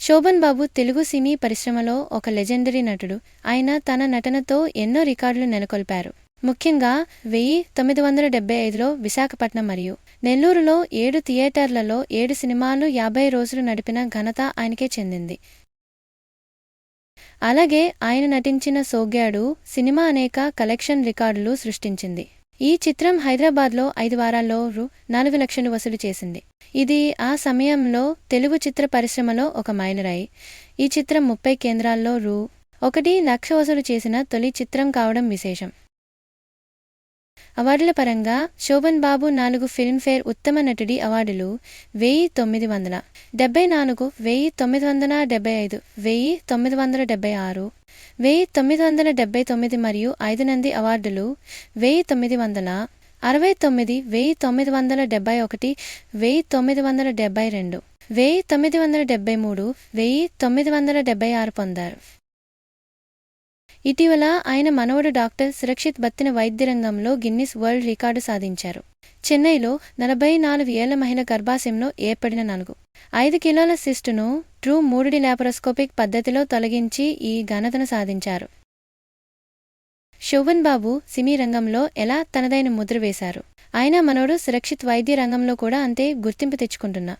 శోభన్ బాబు తెలుగు సినీ పరిశ్రమలో ఒక లెజెండరీ నటుడు. ఆయన తన నటనతో ఎన్నో రికార్డులు నెలకొల్పారు. ముఖ్యంగా 1975లో విశాఖపట్నం మరియు నెల్లూరులో 7 థియేటర్లలో 7 సినిమాలు 50 రోజులు నడిపిన ఘనత ఆయనకే చెందింది. అలాగే ఆయన నటించిన సోగ్గాడు సినిమా అనేక కలెక్షన్ రికార్డులు సృష్టించింది. ఈ చిత్రం హైదరాబాద్లో 5 వారాల్లో రూ. 4 లక్షలు వసూలు చేసింది. ఇది ఆ సమయంలో తెలుగు చిత్ర పరిశ్రమలో ఒక మైలురాయి. ఈ చిత్రం 30 కేంద్రాల్లో రూ. 1 లక్ష వసూలు చేసిన తొలి చిత్రం కావడం విశేషం. అవార్డుల పరంగా శోభన్ బాబు 4 ఫిల్మ్ఫేర్ ఉత్తమ నటుడి అవార్డులు 1974, 1975, 1976, 1979 మరియు 5 నంది అవార్డులు 1969, 1971, 1972, 1973, 1976 పొందారు. ఇటీవల ఆయన మనవడు డాక్టర్ సురక్షిత్ బత్తిన వైద్య రంగంలో గిన్నిస్ వరల్డ్ రికార్డు సాధించారు. చెన్నైలో 44 ఏళ్ల మహిళ గర్భాశయంలో ఏర్పడిన 5 కిలోల సిస్టును ట్రూ 3D లాపరోస్కోపిక్ పద్ధతిలో తొలగించి ఈ ఘనతను సాధించారు. శోభన్ బాబు సినీ రంగంలో ఎలా తనదైన ముద్ర వేశారు. ఆయన మనవడు సురక్షిత్ వైద్య రంగంలో కూడా అంతే గుర్తింపు తెచ్చుకుంటున్నా